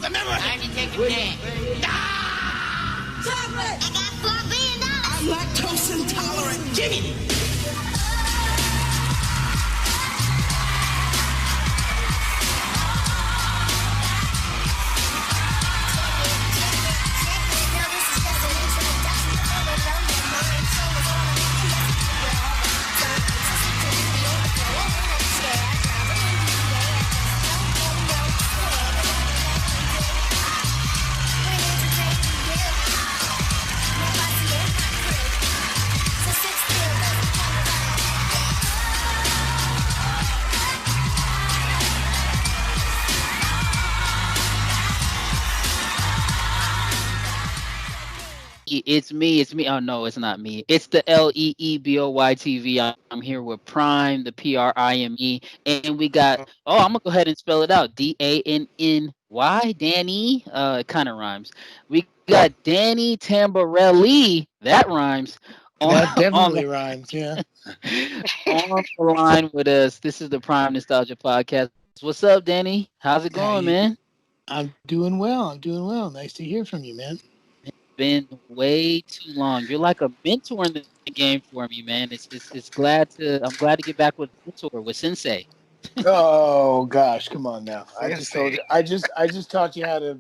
Remember, I can take a stand. Chocolate! I got $4 billion. I'm lactose intolerant. Jimmy! It's me. It's me. Oh no, it's not me. It's the LEEBOY TV. I'm here with Prime, the PRIME, and we got. Oh, I'm gonna go ahead and spell it out. DANNY. Danny. It kind of rhymes. We got Danny Tamberelli. That rhymes. That On definitely rhymes. Yeah. on the line with us. This is the Prime Nostalgia Podcast. What's up, Danny? How's it How going, you? man? I'm doing well. I'm doing well. Nice to hear from you, man. Been way too long. You're like a mentor in the game for me, man. It's glad to I'm glad to get back with mentor with Sensei. Oh gosh, come on now. I just Sensei. told you. I just taught you how to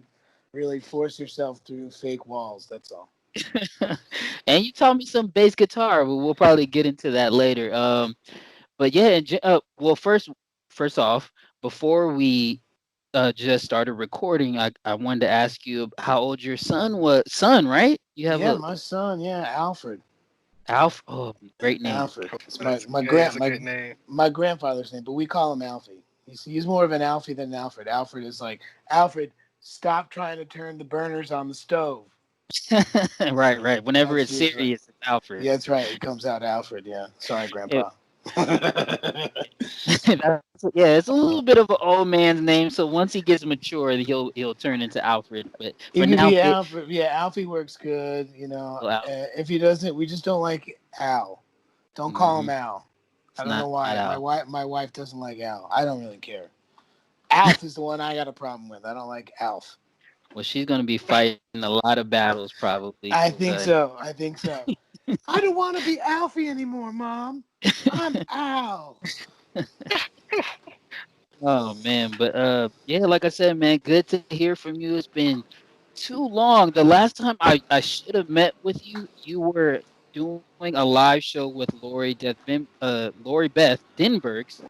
really force yourself through fake walls. That's all. And you taught me some bass guitar, but we'll probably get into that later. But yeah, well, first off, before we just started recording, I wanted to ask you how old your son was. Son, right? You have Yeah, a my son. Yeah, Alfred. Alf. Oh, great name. Alfred. It's That's a good name. my grandfather's name, but we call him Alfie. He's more of an Alfie than an Alfred. Alfred is like Alfred. Stop trying to turn the burners on the stove. Right, right. Whenever That's it's usually. serious, it's Alfred. Yeah, that's right. It comes out Alfred. Yeah. Sorry, Yeah, Grandpa. yeah, it's a little bit of an old man's name. So once he gets mature, he'll turn into Alfred. But for It could now, be Alfred. Yeah, Alfie works good. If he doesn't, we just don't like Al. Don't call him Al. it's I don't know not why. Al. My wife doesn't like Al. I don't really care. Alf is the one I got a problem with. I don't like Alf. Well, she's gonna be fighting a lot of battles probably. I think so. I think so. I don't want to be Alfie anymore, Mom. I'm Al. Oh man, but yeah, like I said, man, good to hear from you. It's been too long. The last time I should have met with you, you were doing a live show with Lori Beth Denbergs.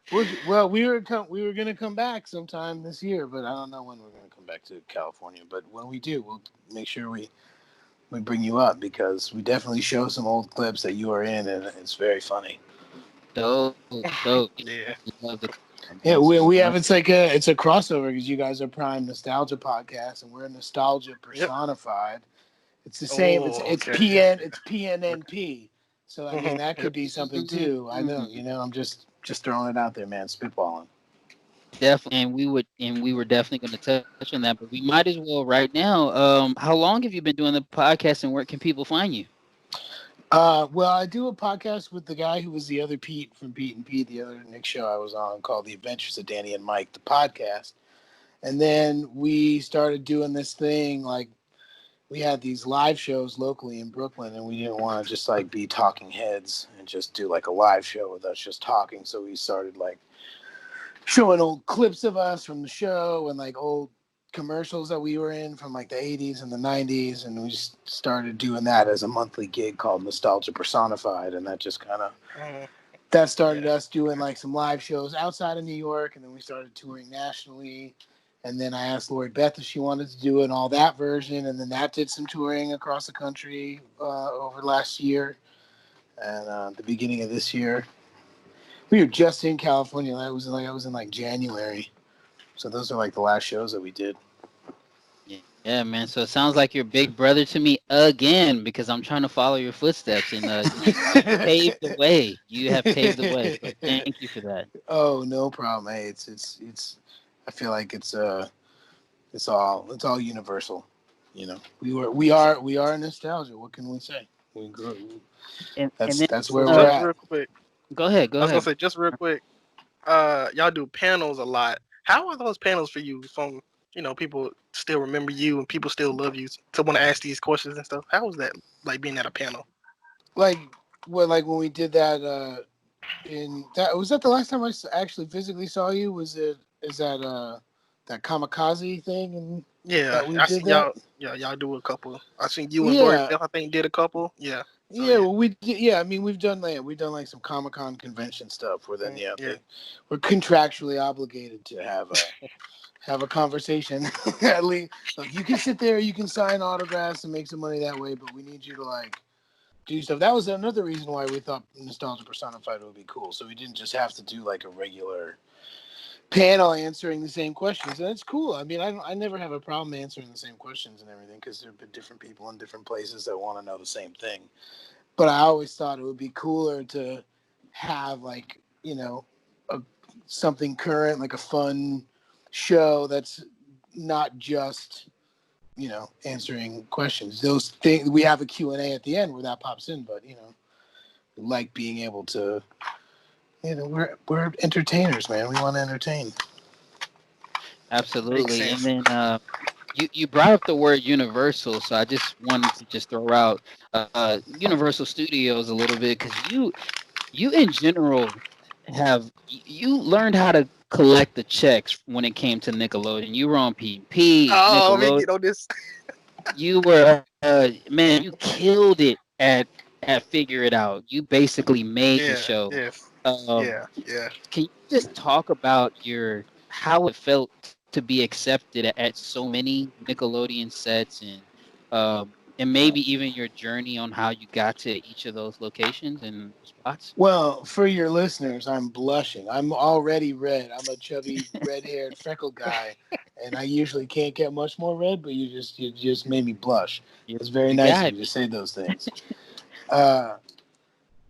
Well, we were gonna come back sometime this year, but I don't know when we're gonna come back to California. But when we do, we'll make sure we bring you up because we definitely show some old clips that you are in, and it's very funny. Dope, dope. Yeah. Love the Yeah, we have it's a crossover because you guys are Prime Nostalgia Podcast, and we're Nostalgia Personified. It's the same. It's PNNP. So I mean that could be something too. I know. I'm just throwing it out there, man. Spitballing. Definitely, and we were definitely going to touch on that, but we might as well right now. How long have you been doing the podcast, and where can people find you? Well, I do a podcast with the guy who was the other Pete from Pete and Pete, the other Nick show I was on, called The Adventures of Danny and Mike, the podcast. And then we started doing this thing, like we had these live shows locally in Brooklyn, and we didn't want to just like be talking heads and just do like a live show with us just talking. So we started like showing old clips of us from the show and like old commercials that we were in from like the 80s and the 90s, and we just started doing that as a monthly gig called Nostalgia Personified, and that just kind of that started us doing like some live shows outside of New York, and then we started touring nationally, and then I asked Lori Beth if she wanted to do an all that version, and then that did some touring across the country over last year and the beginning of this year. We were just in California. I was in like January. So those are like the last shows that we did. Yeah, man. So it sounds like you're big brother to me again because I'm trying to follow your footsteps and you paved the way. You have paved the way. So thank you for that. Oh, no problem. Hey, it's. I feel like it's all universal. We are nostalgia. What can we say? We grew. That's where we're at. Real quick. Go ahead. I was gonna say just real quick. Y'all do panels a lot. How are those panels for you from people still remember you and people still love you to want to ask these questions and stuff. How was that like being at a panel? Like like when we did that in that was that the last time actually physically saw you? Is that kamikaze thing and Yeah, that we I did seen that? y'all. Yeah, y'all do a couple. I seen you and Lori Yeah. Bell, I think, did a couple. Yeah. So Yeah, yeah. well, we did, yeah. I mean, we've done like some Comic Con convention stuff where then Yeah. we're contractually obligated to have a conversation. At least, look, you can sit there, you can sign autographs and make some money that way, but we need you to like do stuff. That was another reason why we thought Nostalgia Personified would be cool. So we didn't just have to do like a regular panel answering the same questions, and it's cool. I mean, I never have a problem answering the same questions and everything because there have been different people in different places that want to know the same thing. But I always thought it would be cooler to have like a something current, like a fun show that's not just answering questions. Those things we have a Q&A at the end where that pops in, but like being able to we're entertainers, man. We want to entertain. Makes Absolutely. And sense. then you brought up the word Universal, so I just wanted to just throw out Universal Studios a little bit because you in general you learned how to collect the checks when it came to Nickelodeon. You were on P&P, Oh, let me Nickelodeon. get on this. You were man, you killed it at Figure It Out. You basically made the Yeah. show. Yes. Um, Yeah. Yeah. can you just talk about your how it felt to be accepted at so many Nickelodeon sets and maybe even your journey on how you got to each of those locations and spots? Well, for your listeners, I'm blushing. I'm already red. I'm a chubby, red-haired, freckled guy, and I usually can't get much more red. But you just made me blush. It's very You nice of got you to me. say those things. Uh,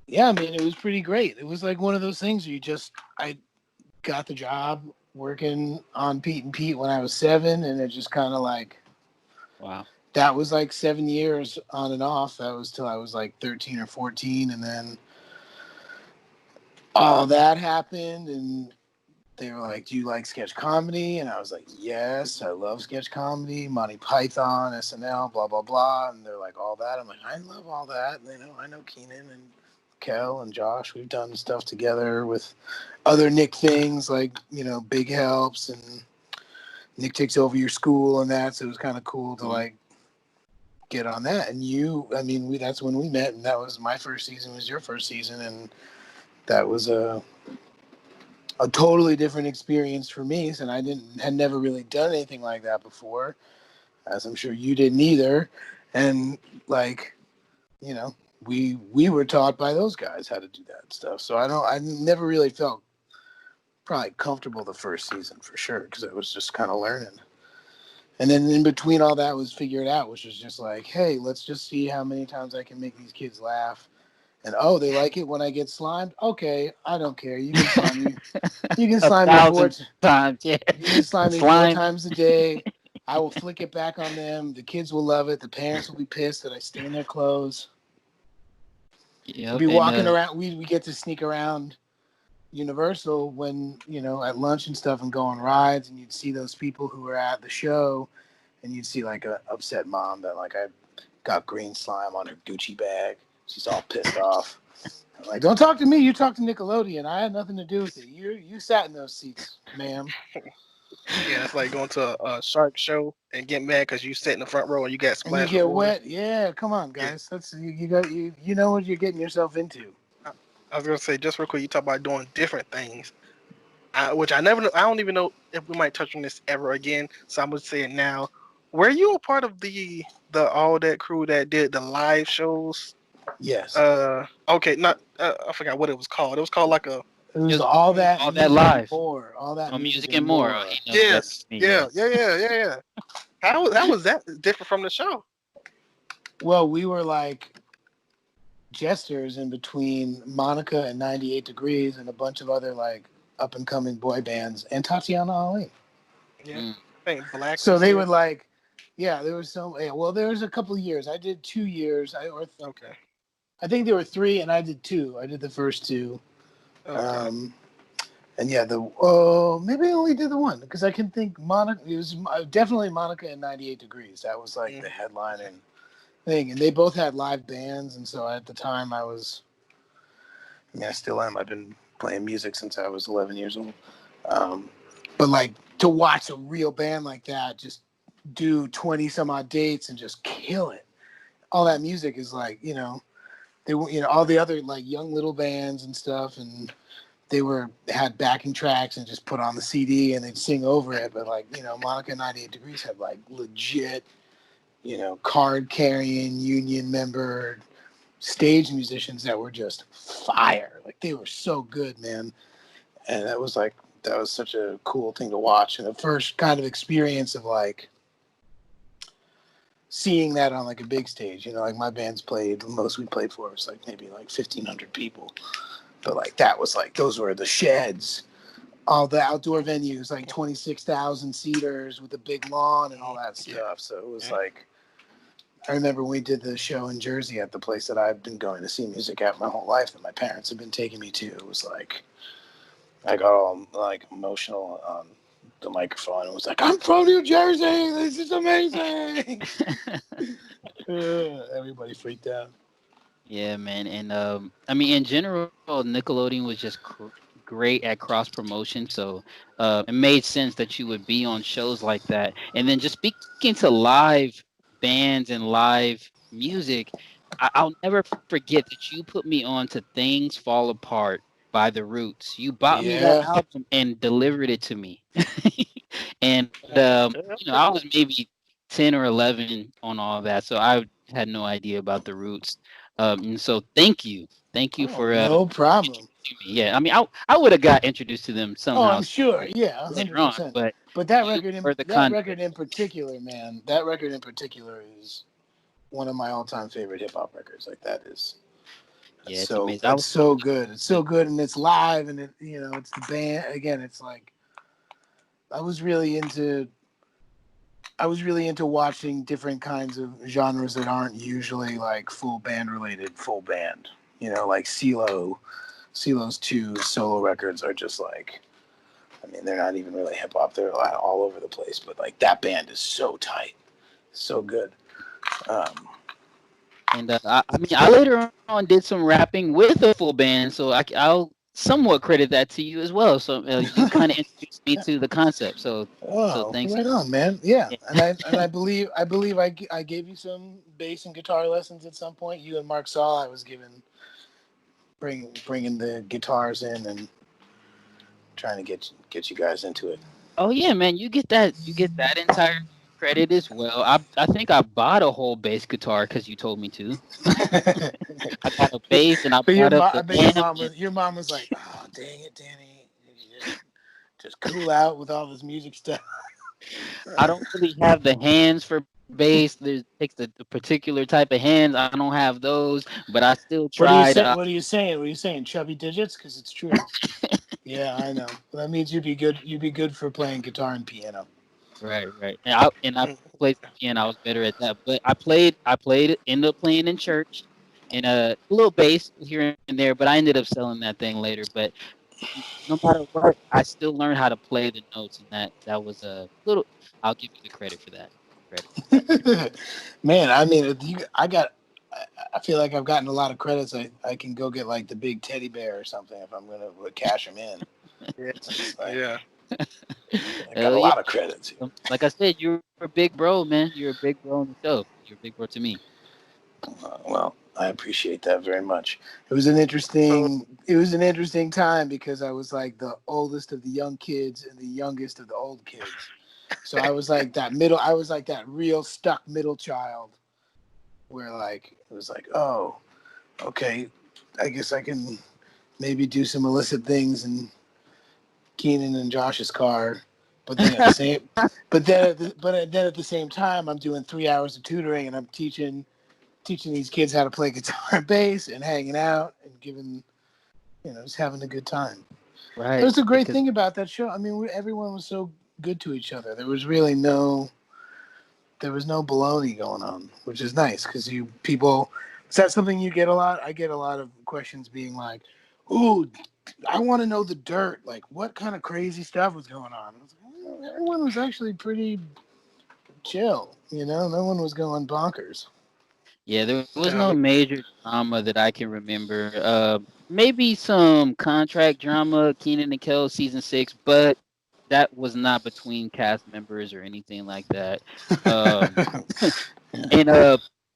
yeah, I mean, it was pretty great. It was like one of those things where I got the job working on Pete and Pete when I was 7, and it just kind of like Wow. that was like 7 years on and off. That was till I was like 13 or 14, and then all that happened, and they were like, "Do you like sketch comedy?" And I was like, "Yes, I love sketch comedy, Monty Python, SNL, blah blah blah." And they're like, "All that." I'm like, "I love all that." And I know Keenan and Kel and Josh. We've done stuff together with other Nick things like Big Helps and Nick Takes Over Your School and that. So it was kind of cool to like get on that. And I mean, that's when we met, and that was my first season. Was your first season, and that was a totally different experience for me, since I had never really done anything like that before, as I'm sure you didn't either. And like, you know, we were taught by those guys how to do that stuff. So I never really felt probably comfortable the first season for sure because I was just kind of learning. And then in between all that was Figure It Out, which was just like, hey, let's just see how many times I can make these kids laugh. And oh, they like it when I get slimed. Okay, I don't care. You can slime me. You can A slime me thousand times, yeah. You can slime me four Slime. times a day. I will flick it back on them. The kids will love it. The parents will be pissed that I stain their clothes. We'll Yep. be And walking around. We get to sneak around Universal when at lunch and stuff and go on rides, and you'd see those people who were at the show, and you'd see like a upset mom that like I got green slime on her Gucci bag. She's all pissed off. I'm like, don't talk to me. You talk to Nickelodeon. I had nothing to do with it. You sat in those seats, ma'am. Yeah, it's like going to a shark show and getting mad because you sit in the front row and you got And you splashed with get water. wet. Yeah, come on, Yeah. guys. That's you know what you're getting yourself into. I, I was gonna say just real quick, you talk about doing different things, which I never know. I don't even know if we might touch on this ever again. So I'm gonna say it now. Were you a part of the all that crew that did the live shows? Yes. Okay, not I forgot what it was called. It was called like a It it was was all that all that music and live. more. All that Oh, music music and and more. Oh, more. he knows better yes, than me, yeah, yes. yeah, yeah, yeah, yeah. How was that different from the show? Well, we were like jesters in between Monica and 98 Degrees and a bunch of other like up and coming boy bands and Tatiana Ali. Yeah, Mm. I think Black So was they here. would like, yeah, there was some. Yeah, well, there was a couple of years. I did 2 years. Okay, I think there were three, and I did two. I did the first two. okay. Um, And yeah, maybe I only did the one because I can think Monica. It was definitely Monica and 98 Degrees. That was like the headlining thing, and they both had live bands. And so at the time, I mean, I still am. I've been playing music since I was 11 years old. Um, but like to watch a real band like that just do 20 some odd dates and just kill it. All that music is like, they were, all the other like young little bands and stuff, and they had backing tracks and just put on the CD and they'd sing over it. But like, Monica 98 Degrees had like legit, card carrying union member stage musicians that were just fire. Like they were so good, man. And that was such a cool thing to watch. And the first kind of experience of like seeing that on like a big stage, like my band's played, the most we played for was like maybe like 1,500 people. But like that was like, those were the sheds, all the outdoor venues, like 26,000 seaters with a big lawn and all that stuff. So it was like, I remember when we did the show in Jersey at the place that I've been going to see music at my whole life that my parents have been taking me to. It was like, I got all like emotional on the microphone and was like, I'm from New Jersey. This is amazing. Everybody freaked out. Yeah, man, and I mean, in general, Nickelodeon was just great at cross promotion, so it made sense that you would be on shows like that. And then just speaking to live bands and live music, I'll never forget that you put me on to "Things Fall Apart" by The Roots. You bought me that Yeah. album and delivered it to me, and I was maybe 10 or 11 on all that, so I had no idea about The Roots. And so thank you Oh, for no problem. introducing me. Yeah, I mean, I would have got introduced to them Oh, somehow I'm sure. Yeah, later on, 100%. but But you were the conduit. record in particular, man, that record in particular is one of my all-time favorite hip hop records. Like Yeah, it's amazing. I that's was so good. It's so good, and it's live, and it's the band again. It's like I was really into watching different kinds of genres that aren't usually like full band related. Full band, like CeeLo's two solo records are just like. I mean, they're not even really hip hop. They're all over the place. But like that band is so tight, so good. Um, and I mean, I later on did some rapping with a full band, so I'll somewhat credit that to you as well. So you kind of introduced me to the concept. So oh, thanks. right on, man. Yeah, Yeah. and I gave you some bass and guitar lessons at some point. You and Mark Saul, I was bringing the guitars in and trying to get you guys into it. Oh yeah, man, you get that entire credit as well. I think I bought a whole bass guitar because you told me to. I got a bass and I But bought up I the bet amp. your mom was like, "Oh, dang it, Danny, just cool out with all this music stuff." I don't really have the hands for bass. Takes a particular type of hands. I don't have those, but I still What are you tried. saying? What are you saying? What are you saying? Chubby digits? Because it's true. Yeah, I know. That means you'd be good. You'd be good for playing guitar and piano. Right, right. And I played the piano. I was better at that. But ended up playing in church and a little bass here and there. But I ended up selling that thing later. But no matter what, I still learned how to play the notes, and that was a little. I'll give you the credit for that. Credit for that. Man, I mean, I feel like I've gotten a lot of credits. I can go get like the big teddy bear or something if I'm gonna cash them in. Yeah, It's like yeah. I got a Yeah. lot of credits here. Like I said, you're a big bro, man. You're a big bro on the show. You're a big bro to me. Well, I appreciate that very much. So It was an interesting time because I was like the oldest of the young kids and the youngest of the old kids. So I was like that middle. I was like that real stuck middle child, where like it was like, oh, okay, I guess I can maybe do some illicit things in Keenan and Josh's car, but then at the same, then at the same time, I'm doing 3 hours of tutoring and I'm teaching these kids how to play guitar and bass and hanging out and just having a good time. That Right. was a great Because thing about that show. I mean, everyone was so good to each other. There was no baloney going on, which is nice because is that something you get a lot? I get a lot of questions being like, "Ooh, I want to know the dirt. Like, what kind of crazy stuff was going on? I was like, everyone was actually pretty chill. No one was going bonkers. Yeah, there was no Um, major drama that I can remember. Maybe some contract drama, Keenan and Kel season 6, but that was not between cast members or anything like that. Um, and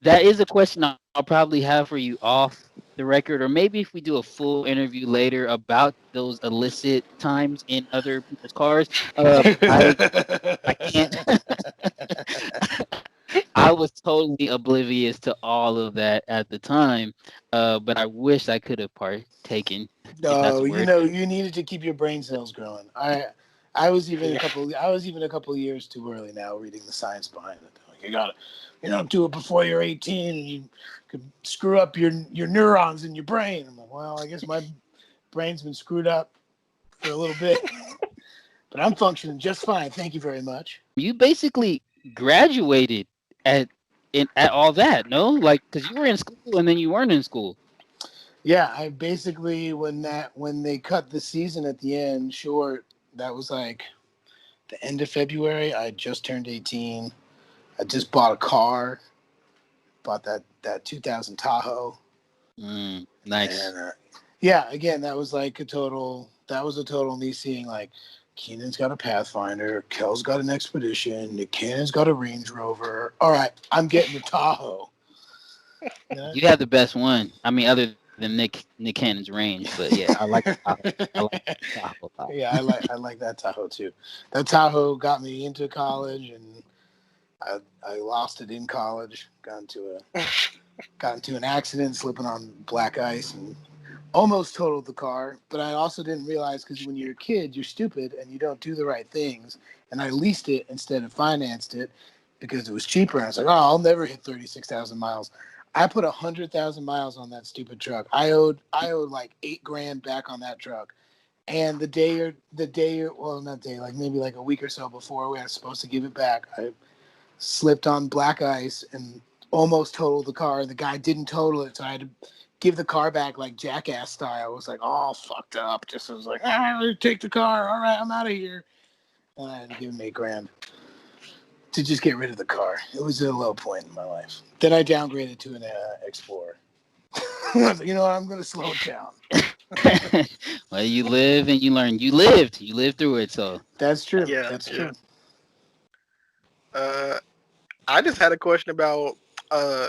that is a question I'll probably have for you off the record, or maybe if we do a full interview later about those illicit times in other people's cars. I can't. I was totally oblivious to all of that at the time, but I wish I could have partaken, if that's No, a word. you needed to keep your brain cells growing. I was even yeah. a couple of years too early now reading the science behind it. Like you don't do it before you're 18 and you could screw up your neurons in your brain. I'm like, well, I guess my brain's been screwed up for a little bit, but I'm functioning just fine. Thank you very much. You basically graduated at at all that, no? Like, because you were in school and then you weren't in school. Yeah, I basically when they cut the season at the end short, that was like the end of February. I just turned 18. I just bought a car, bought that 2000 Tahoe, Nice. and yeah, again, that was a total me seeing like Keenan's got a Pathfinder, Kel's got an Expedition, Nick Cannon's got a Range Rover. All right, I'm getting the Tahoe. Yeah. You have the best one. I mean, other than Nick Cannon's range, but yeah, I like the Tahoe. I like the Tahoe a lot. Yeah, I like that Tahoe too. That Tahoe got me into college, and I lost it in college. Got into an accident, slipping on black ice, and almost totaled the car. But I also didn't realize because when you're a kid, you're stupid and you don't do the right things. And I leased it instead of financed it because it was cheaper. And I was like, oh, I'll never hit 36,000 miles. I put 100,000 miles on that stupid truck. I owed like $8,000 back on that truck. And well, not day, like maybe like a week or so before we were supposed to give it back, I slipped on black ice and almost totaled the car. The guy didn't total it, so I had to give the car back like jackass style. I was like all fucked up. Just was like, take the car. All right, I'm out of here. And I had to give him $8,000 to just get rid of the car. It was a low point in my life. Then I downgraded to an Explorer. I was like, I'm going to slow it down. Well, you live and you learn. You lived. You lived through it. So That's true. Yeah, That's yeah. true. Uh, I just had a question about uh,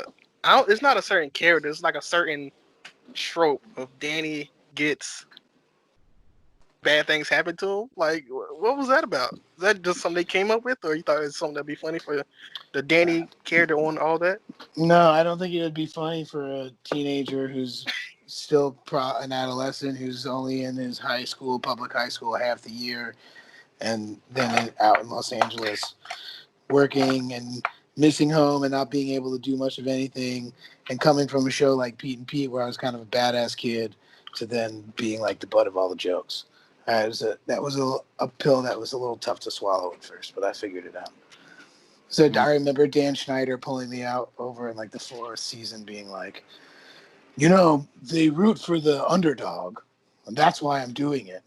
it's not a certain character. It's like a certain trope of Danny gets bad things happen to him. Like, what was that about? Is that just something they came up with, or you thought it was something that'd be funny for the Danny character on all that? No, I don't think it would be funny for a teenager who's still an adolescent who's only in his public high school, half the year, and then out in Los Angeles working and missing home and not being able to do much of anything, and coming from a show like Pete and Pete where I was kind of a badass kid to then being like the butt of all the jokes. That was a pill that was a little tough to swallow at first, but I figured it out. So I remember Dan Schneider pulling me out over in like the fourth season being like, they root for the underdog, and that's why I'm doing it.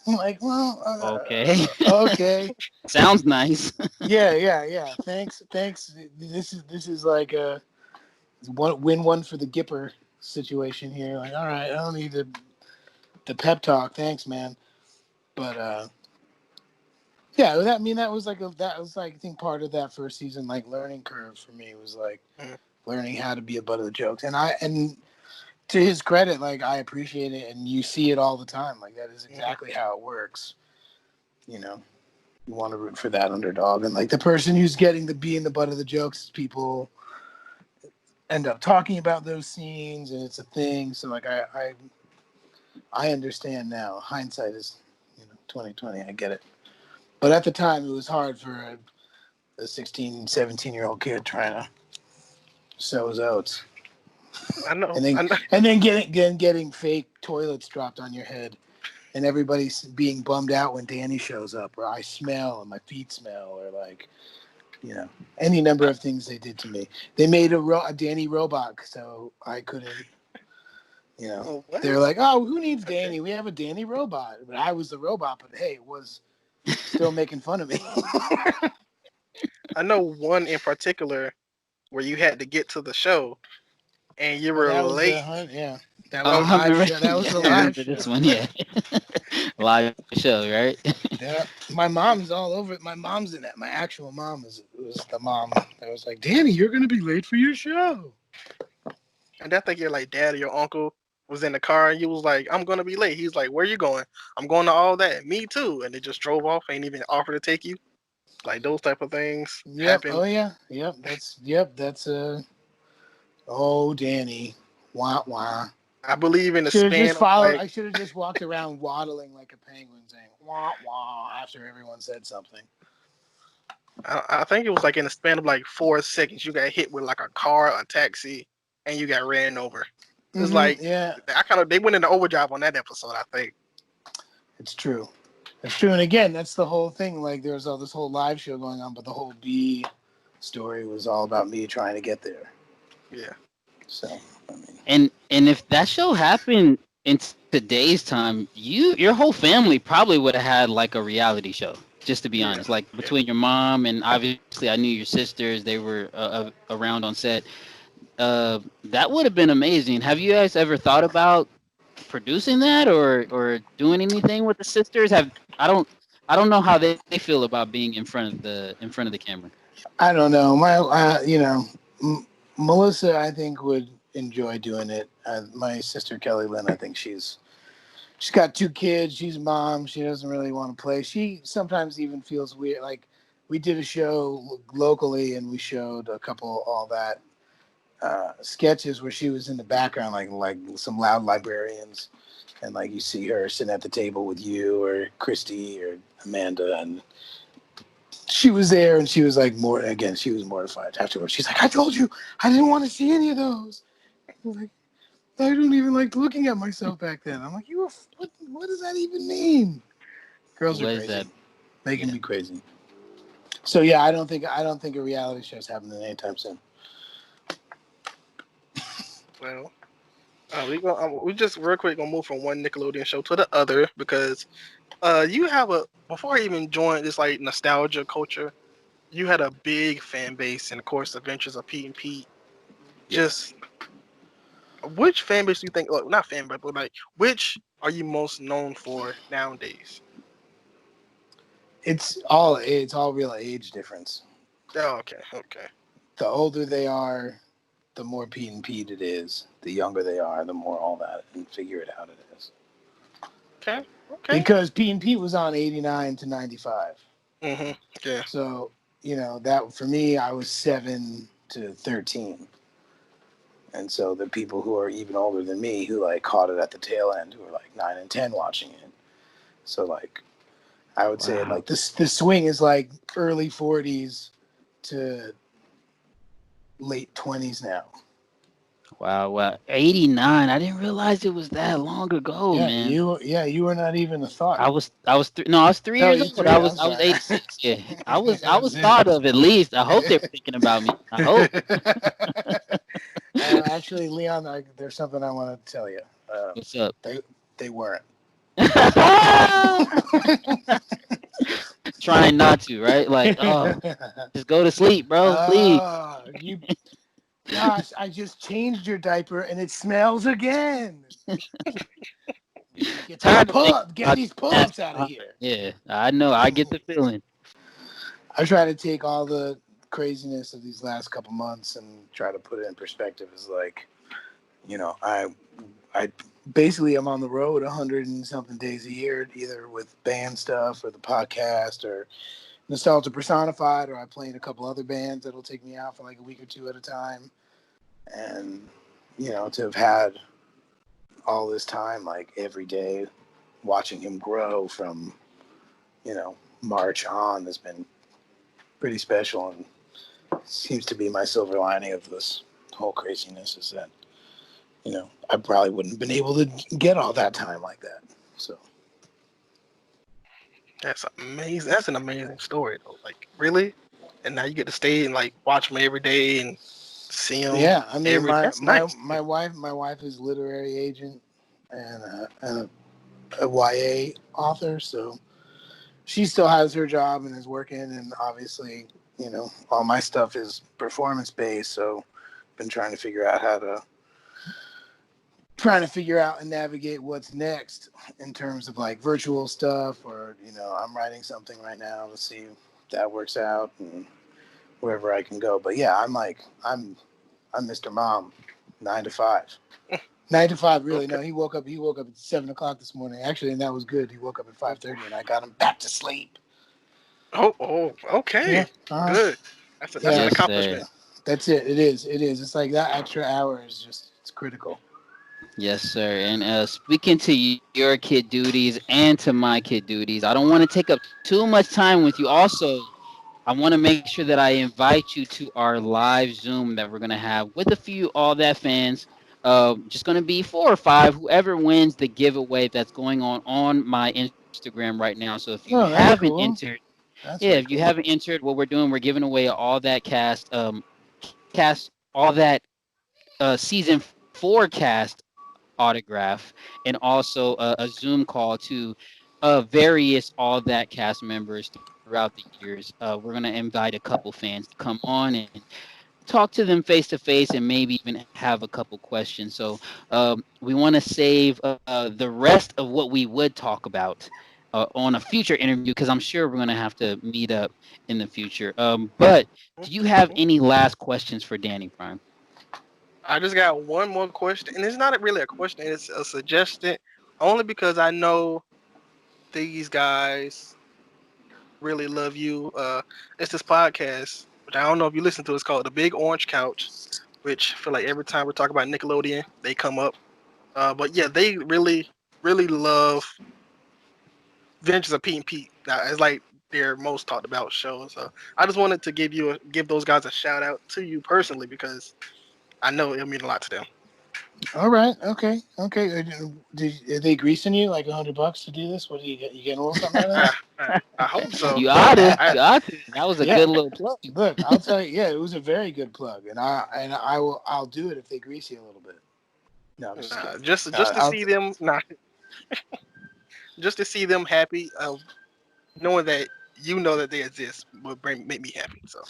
I'm like, well, okay, okay. sounds nice. Yeah. Thanks. This is like a win one for the Gipper situation here. Like, all right, I don't need the pep talk. Thanks, man. But yeah, that was like I think part of that first season, like learning curve for me was like Mhm. learning how to be a butt of the jokes. And to his credit, like I appreciate it, and you see it all the time. Like that is exactly how it works. You know, you want to root for that underdog, and like the person who's getting the being the butt of the jokes, people end up talking about those scenes, and it's a thing. So like I understand now. Hindsight is 2020. I get it. But at the time, it was hard for a 16, 17-year-old kid trying to sow his oats. I know. And then I know. getting fake toilets dropped on your head, and everybody's being bummed out when Danny shows up, or I smell and my feet smell, or like any number of things they did to me. They made a Danny robot so I couldn't You know, Oh, what? they're like, "Oh, who needs Okay. Danny? We have a Danny robot." But I was the robot. But hey, it was still making fun of me. I know one in particular where you had to get to the show and you Oh, were that was the late. hunt. Yeah, that was Oh, a Oh, I live remember. show. That was a I yeah. live remember show. this one. Yeah, live show, right? Yeah, my mom's all over it. My mom's in it. My actual mom was the mom that was like, "Danny, you're gonna be late for your show." And I think your like dad or your uncle was in the car and you was like, I'm gonna be late. He's like, where you going? I'm going to all that. Me too. And they just drove off, ain't even offered to take you. Like those type of things Yep. happen. Oh yeah. Yep. That's Oh, Danny. Wah wah. I believe in the Should have just span of followed. like I should have just walked around waddling like a penguin, saying wah wah after everyone said something. I think it was like in the span of like 4 seconds, you got hit with like a car, a taxi, and you got ran over. It's like Yeah, I kind of they went into overdrive on that episode. I think. it's true. It's true. And again, that's the whole thing. Like, there's all this whole live show going on, but the whole B story was all about me trying to get there. Yeah. So, I mean, And if that show happened in today's time, your whole family probably would have had like a reality show. Just to be Yeah. honest, like Yeah. between your mom and obviously I knew your sisters, they were around on set. That would have been amazing. Have you guys ever thought about producing that or doing anything with the sisters? I don't know how they feel about being in front of the camera. I don't know. Melissa, I think would enjoy doing it. My sister Kelly Lynn, I think she's got 2 kids. She's a mom. She doesn't really want to play. She sometimes even feels weird. Like, we did a show locally, and we showed a couple all that sketches where she was in the background, like some loud librarians, and like you see her sitting at the table with you or Christy or Amanda, and she was there, and she was like she was mortified afterwards. She's like, "I told you, I didn't want to see any of those." I was like, I don't even like looking at myself back then. I'm like, what does that even mean? Girls are What is that? crazy. They can Yeah. be crazy. So yeah, I don't think a reality show is happening anytime soon. Well, we just real quick gonna move from one Nickelodeon show to the other because you have a before I even joined this like nostalgia culture, you had a big fan base and of course Adventures of Pete and Pete. Yes. Just which fan base do you think? Well, not fan base, but like which are you most known for nowadays? It's all real age difference. Oh, okay, okay, The older they are, the more Pete and Pete it is. The younger they are, the more all that and figure it out it is. okay, okay. Because Pete and Pete was on 89 to 95. Yeah. So, that for me, I was 7 to 13. And so the people who are even older than me who like caught it at the tail end, who are like 9 and 10 watching it. So like I would say Wow. like this the swing is like early 40s to late 20s now. Wow. Wow. 89. I didn't realize it was that long ago, Yeah, man. you were not even a thought. No, I was 3 Oh, years you're old. 3. I'm I was sorry. 86. Yeah. I was Yeah. thought of at least. I hope they were thinking about me. I hope. Actually, Leon, there's something I want to tell you. What's up? They weren't. Trying not to, right? Like, oh, just go to sleep, bro. Please. You Gosh, I just changed your diaper and it smells again. Get Tired of thinking about these that. pull-ups out of here. Yeah, I know. I get the feeling. I try to take all the craziness of these last couple months and try to put it in perspective. As like, I basically am on the road 100 and something days a year, either with band stuff or the podcast or Nostalgia Personified, or I play in a couple other bands that'll take me out for like a week or two at a time. And to have had all this time, like every day, watching him grow from March on has been pretty special, and seems to be my silver lining of this whole craziness is that I probably wouldn't have been able to get all that time like that. So That's amazing. That's an amazing story though. Like really, and now you get to stay and like watch me every day and See them Yeah, I mean, every. my That's my nice. my wife is literary agent and a YA author, so she still has her job and is working, and obviously, all my stuff is performance based. So, been trying to figure out and navigate what's next in terms of like virtual stuff, or I'm writing something right now. Let's see if that works out and wherever I can go. But yeah, I'm Mr. Mom, 9 to 5. 9 to 5, really. Okay. No, he woke up at 7 o'clock this morning. Actually, and that was good. He woke up at 5:30, and I got him back to sleep. Oh, Yeah, okay. Good. That's an yeah. Yes, sir. accomplishment. That's it. It is. It is. It's like that extra hour is just it's critical. Yes, sir. And speaking to your kid duties and to my kid duties, I don't want to take up too much time with you. Also, I want to make sure that I invite you to our live Zoom that we're going to have with a few All That fans. Just going to be 4 or 5, whoever wins the giveaway that's going on my Instagram right now. So if you Oh, that's haven't cool. entered, That's yeah, very if you cool. haven't entered, what we're doing, we're giving away All That All That season 4 cast autograph, and also a Zoom call to various All That cast members throughout the years. We're going to invite a couple fans to come on and talk to them face to face and maybe even have a couple questions. So we want to save the rest of what we would talk about on a future interview, because I'm sure we're going to have to meet up in the future. But do you have Mhm. any last questions for Danny Prime? I just got one more question, and it's not really a question; it's a suggestion. Only because I know these guys really love you. It's this podcast, which I don't know if you listen to. It's called The Big Orange Couch, which I feel like every time we talk about Nickelodeon, they come up. But yeah, they really, really love Adventures of Pete and Pete. Now, it's like their most talked about show. So I just wanted to give those guys a shout out to you personally because I know it'll mean a lot to them. All right. Okay. Okay. Are they greasing you like $100 to do this? What do you get? You getting a little something out of I hope so. You ought to. I You ought to. That was a Yeah. good little plug. Look, I'll tell you. Yeah, it was a very good plug, and I'll do it if they grease you a little bit. No, I'm just kidding. just to I'll see them, nah, just to see them happy, knowing that you know that they exist would make me happy. So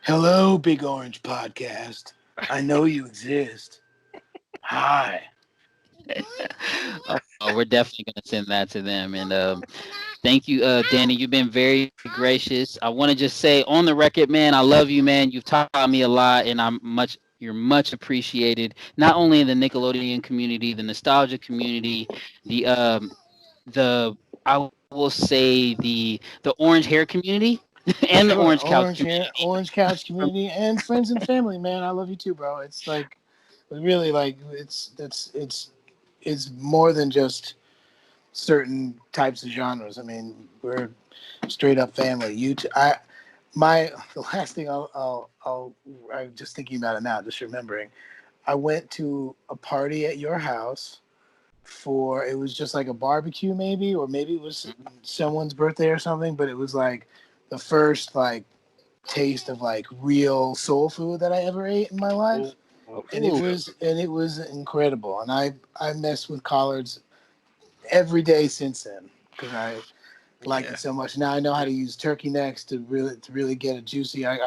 Hello, Big Orange Podcast. I know you exist. Hi. Oh, we're definitely gonna send that to them. And thank you, Danny. You've been very gracious. I want to just say on the record, man, I love you, man. You've taught me a lot, and you're much appreciated. Not only in the Nickelodeon community, the nostalgia community, the I will say the orange hair community, and the orange couch Orange community. hair, Orange Couch From community, and friends and family. Man, I love you too, bro. It's like, really, like it's more than just certain types of genres. I mean, we're straight up family. You, t- I, my the last thing I'm just thinking about it now, just remembering. I went to a party at your house for it was just like a barbecue maybe, or maybe it was someone's birthday or something, but it was like the first like taste of like real soul food that I ever ate in my oh, life. And me Ooh, too. it was incredible. And I messed with collards every day since then because I liked Yeah, it so much. Now I know how to use turkey necks to really get it juicy. I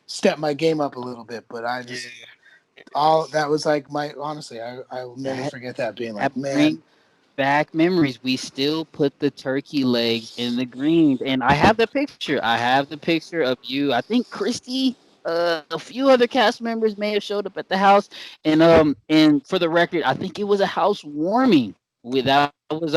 stepped my game up a little bit, but I yeah, just all that was like my honestly I will never that forget that being that like, man, brings back memories. We still put the turkey legs in the greens, and I have the picture. I have the picture of you. I think Christy, a few other cast members may have showed up at the house, and for the record, I think it was a housewarming. That was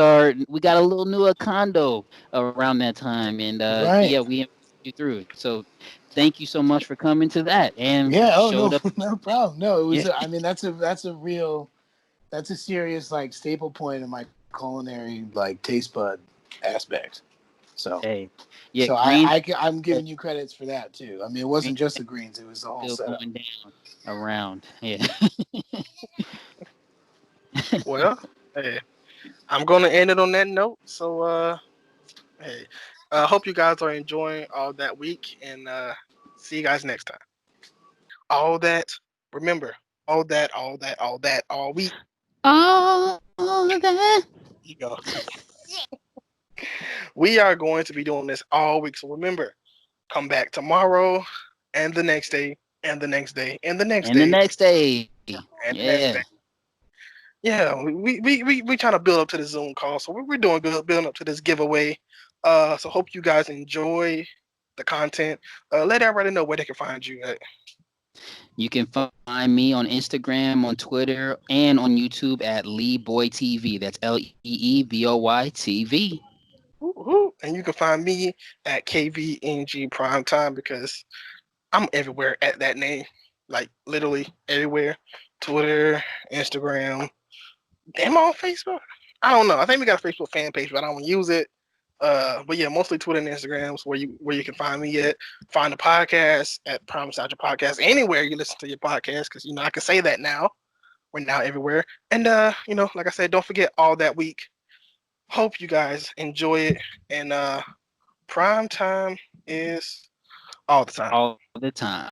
we got a little new condo around that time, and yeah, right. we invited you through it. So thank you so much for coming to that, and Yeah, oh showed no, up. no problem. No, it Yeah, was I mean that's a serious like staple point in my culinary like taste bud aspect. So hey, yeah, so green. I'm giving you credits for that too. I mean, it wasn't just the greens; it was the whole Still setup. going down around. Yeah. well, hey, I'm gonna end it on that note. So hey, hope you guys are enjoying all that week, and see you guys next time. all that. Remember, all week. All that. You go. We are going to be doing this all week. So remember, come back tomorrow and the next day and the next day and the next And the day next day. and the next Yeah. day. Yeah, we trying to build up to the Zoom call, so we're doing good building up to this giveaway. So hope you guys enjoy the content. Let everybody know where they can find you at. You can find me on Instagram, on Twitter, and on YouTube at Lee Boy TV. That's LeeBoy TV. Woo-hoo. And you can find me at KVNG Prime Time because I'm everywhere at that name, like literally everywhere. Twitter, Instagram. Am I on Facebook? I don't know. I think we got a Facebook fan page, but I don't use it. But yeah, mostly Twitter and Instagrams where you can find me at. Find the podcast at Prime Nostalgia Podcast anywhere you listen to your podcast because I can say that now. We're now everywhere, and like I said, don't forget all that week. Hope you guys enjoy it, and prime time is all the time. All the time.